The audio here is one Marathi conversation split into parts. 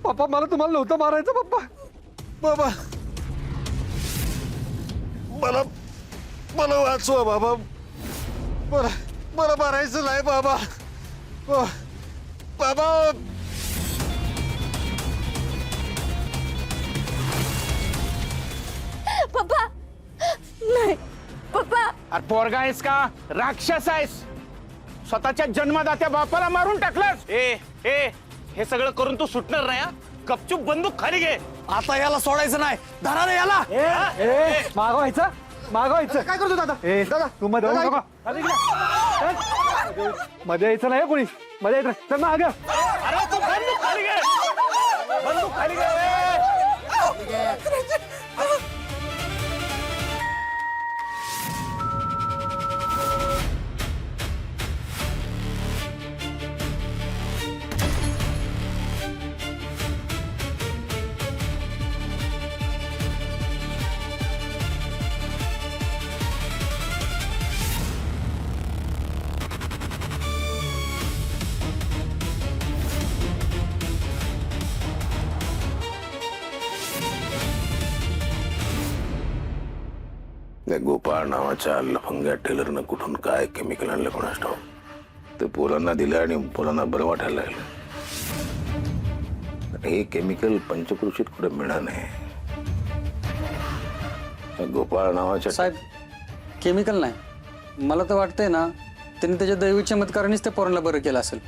पप्पा मला तुम्हाला नव्हतं मारायचं पप्पा. बाबा मला मला वाचवा बाबा. मला मला मारायचं नाही बाबा. बाबा पप्पा नाही पप्पा. अरे पोरगा आहेस का राक्षस आहेस? स्वतःच्या जन्मदात्या बापाला मारून टाकलास. ए ए हे सगळं करून तू सुटणार नाही हा? गपचूप बंदूक खाली घे. आता याला सोडायचं नाही. धरा रे याला. मागवायचं मागवायचं. काय करतो दादा? ए दादा तू मध्ये येऊ नका. मध्ये यायचं नाही कोणी. मध्ये यायचं चल ना आग. अरे तू बंदूक खाली घे. बंदूक खाली घे. त्या गोपाळ नावाच्या लफंग्या टेलरनं कुठून काय केमिकल आणलं कोणास ठाऊक. ते पोरांना दिलं आणि पोरांना बरं वाटायला लागलं. हे केमिकल पंचक्रोशीत कुठे मिळणार नाही. त्या गोपाळ नावाच्या साहेब केमिकल नाही, मला तर वाटतंय ना त्यांनी त्याच्या दैवी चमत्कारानेच त्या पोरांना बरं केलं असेल.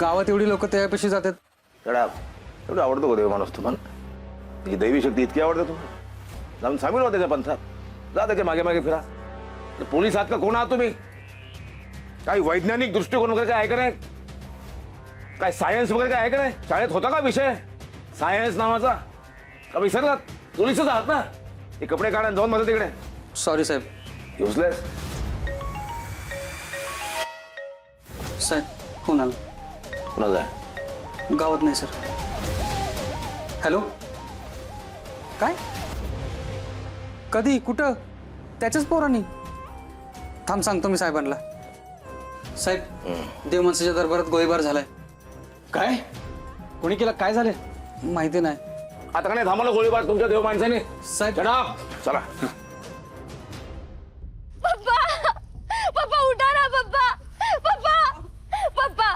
गावात एवढी लोक त्यापेक्षा जातात. एवढं आवडतो का देव माणूस तुम्हाला? ही दैवी शक्ती इतकी आवडते तुम्हाला? जाऊन सामील होते त्या पंथात. जा त्याच्या मागे मागे फिरा. पोलीस आहात का कोण आहात तुम्ही? काही वैज्ञानिक दृष्टिकोन वगैरे काय आहे का नाही? काय सायन्स वगैरे काय आहे का नाही? शाळेत होता का विषय सायन्स नावाचा? का विसरलात? पोलीसच आहात ना? हे कपडे काढा जाऊन मध्ये तिकडे. सॉरी साहेब. युजलेस. साहेब फोन आला. कुणाचा आहे? गावात नाही सर. हॅलो काय? कधी कुठं? त्याच्याच पोरांनी? थांब सांगतो मी साहेबांना. साहेब देव माणसाच्या दरबारात गोळीबार झालाय. काय कोणी केलं? काय झालं? माहिती नाही आता का नाही थांबवलं गोळीबार तुमच्या देव माणसाने? साहेब. चला पप्पा पप्पा उठा ना पप्पा. पप्पा पप्पा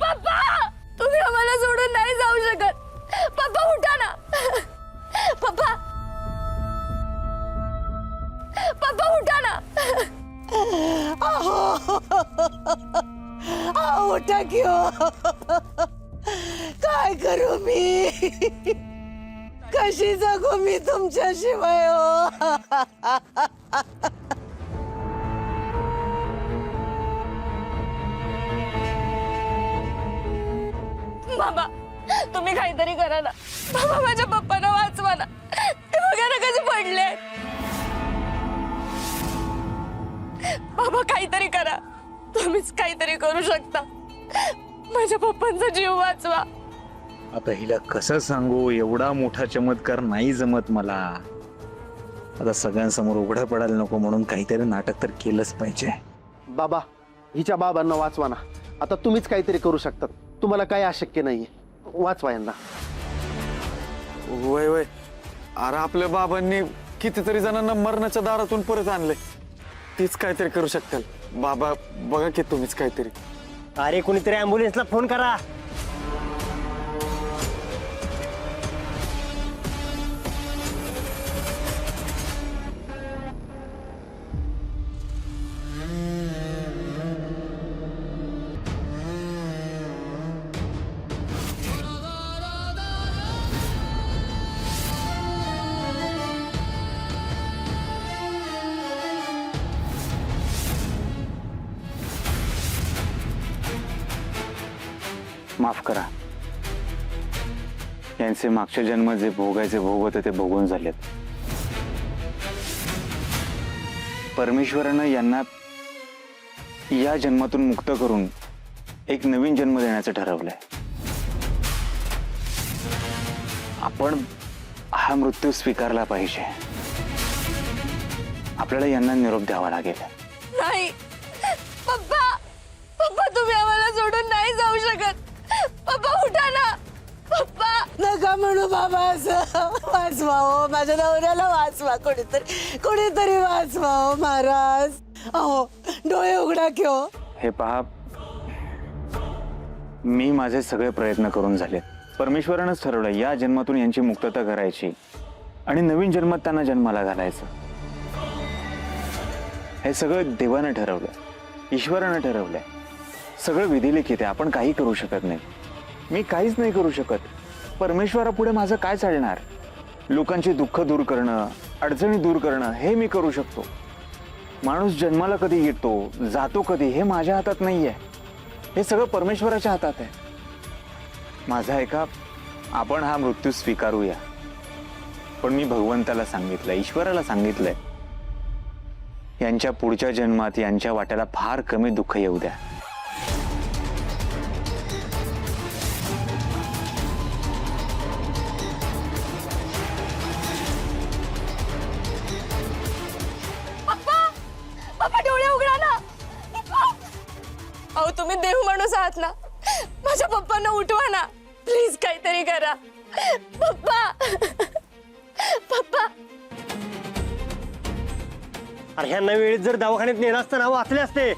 पप्पा तुम्ही आम्हाला सोडून नाही जाऊ शकत. पप्पा उठा ना. पप्पा पप्पा उठा ना. उठा क्यों? काय करू मी? कशी जगू मी तुमच्याशिवाय हो? बाबा तुम्ही काहीतरी करा ना. बाबा माझ्या पप्पांना वाचवा ना. ते बघा ना कसे पडले. बाबा काहीतरी करा. तुम्हीच काहीतरी करू शकता. माझ्या पप्पांचा जीव वाचवा. आता हिला कसं सांगू? एवढा मोठा चमत्कार नाही जमत मला. आता सगळ्यांसमोर उघडं पडायला नको म्हणून काहीतरी नाटक तर केलंच पाहिजे. बाबा हिच्या बाबांना वाचवा ना. आता तुम्हीच काहीतरी करू शकतात. तुम्हाला काही अशक्य नाहीये. वाचवा यांना. वय वय अरे आपल्या बाबांनी कितीतरी जणांना मरणाच्या दारातून परत आणले. तीच काहीतरी करू शकताल. बाबा बघा की तुम्हीच काहीतरी. अरे कोणीतरी ॲम्ब्युलन्सला फोन करा. माफ करा. यांचे मागच्या जन्म जे भोगायचे भोग होते ते भोगून झालेत. परमेश्वरानं यांना या जन्मातून मुक्त करून एक नवीन जन्म देण्याचं ठरवलंय. आपण हा मृत्यू स्वीकारला पाहिजे. आपल्याला यांना निरोप द्यावा लागेल. नाही पप्पा. पप्पा तुम्ही आम्हाला सोडून नाही जाऊ शकत. पप्पा उठा ना. नका म्हणू बाबा असं. वाचवा हो माझ्या नवऱ्याला, वाचवा. कोणीतरी वाचवा हो महाराज. अहो डोळे उघडा की हो. हे पहा, मी माझे सगळे प्रयत्न करून झाले. परमेश्वरानंच ठरवलं या जन्मातून यांची मुक्तता करायची आणि नवीन जन्मात त्यांना जन्माला घालायचं. हे सगळं देवानं ठरवलं, ईश्वरानं ठरवलंय. सगळं विधिलिखित आहे, आपण काही करू शकत नाही. मी काहीच नाही करू शकत. परमेश्वरापुढे माझं काय चालणार? लोकांची दुःख दूर करणं, अडचणी दूर करणं हे मी करू शकतो. माणूस जन्माला कधी येतो, जातो कधी, हे माझ्या हातात नाहीये. हे सगळं परमेश्वराच्या हातात आहे. माझं आहे का, आपण हा मृत्यू स्वीकारूया. पण मी भगवंताला सांगितलंय, ईश्वराला सांगितलंय, यांच्या पुढच्या जन्मात यांच्या वाट्याला फार कमी दुःख येऊ द्या. पप्पा डोळे उघडा ना. अहो तुम्ही देव माणूस आहात ना, माझ्या पप्पांना उठवा ना प्लीज, काहीतरी करा. पप्पा पप्पा. अरे ह्यांना वेळेत जर दवाखान्यात नेलं असतं ना, वाचले असते.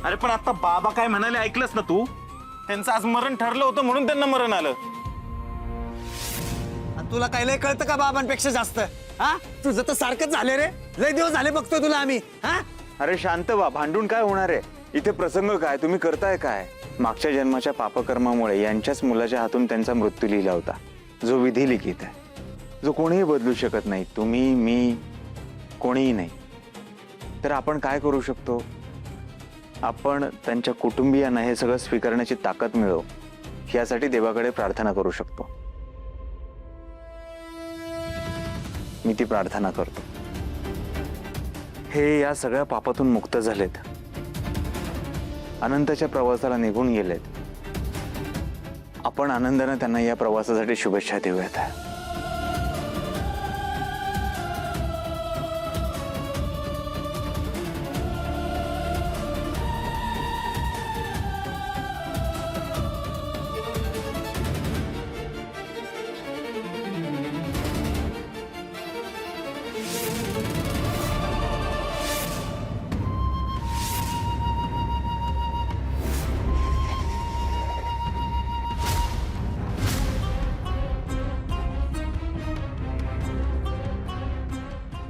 अरे पण आता बाबा काय म्हणाले ऐकलंस ना तू? त्यांचं आज मरण ठरलं होतं म्हणून त्यांना मरण आलं. तुला काय लय कळतं का बाबांपेक्षा जास्त? हा, तुझं तर सारखंच झाले रे. लय दिवस झाले बघतोय तुला आम्ही. हा, अरे शांत व्हा, भांडून काय होणार आहे? इथे प्रसंग काय, तुम्ही करताय काय? मागच्या जन्माच्या पापकर्मामुळे यांच्याच मुलाच्या हातून त्यांचा मृत्यू लिहिला होता, जो विधी लिखित आहे, जो कोणीही बदलू शकत नाही. तुम्ही, मी, कोणीही नाही. तर आपण काय करू शकतो? आपण त्यांच्या कुटुंबियांना हे सगळं स्वीकारण्याची ताकद मिळो यासाठी देवाकडे प्रार्थना करू शकतो. मी ती प्रार्थना करतो. हे या सगळ्या पापातून मुक्त झालेत, अनंताच्या प्रवासाला निघून गेलेत. आपण आनंदाने त्यांना या प्रवासासाठी शुभेच्छा देऊयात.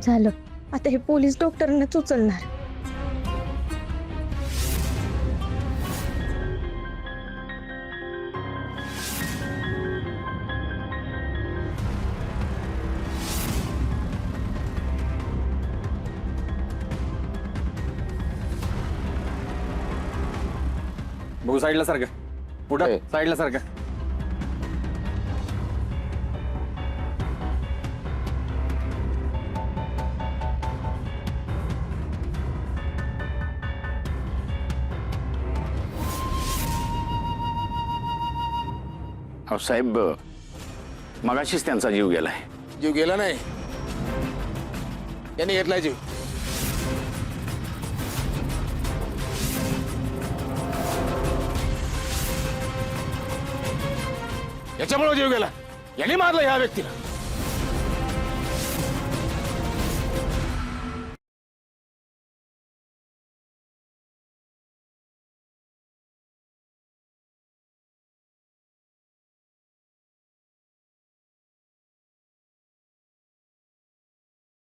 झालं, आता हे पोलीस डॉक्टरांनाच उचलणार. भाऊ साईडला सारखं. उठा, साईडला सारखं. अहो साहेब, मगाशीच त्यांचा जीव गेलाय. जीव गेला नाही, यांनी घेतलाय जीव. याच्यामुळे जीव गेला. यांनी मारलं ह्या व्यक्तीला.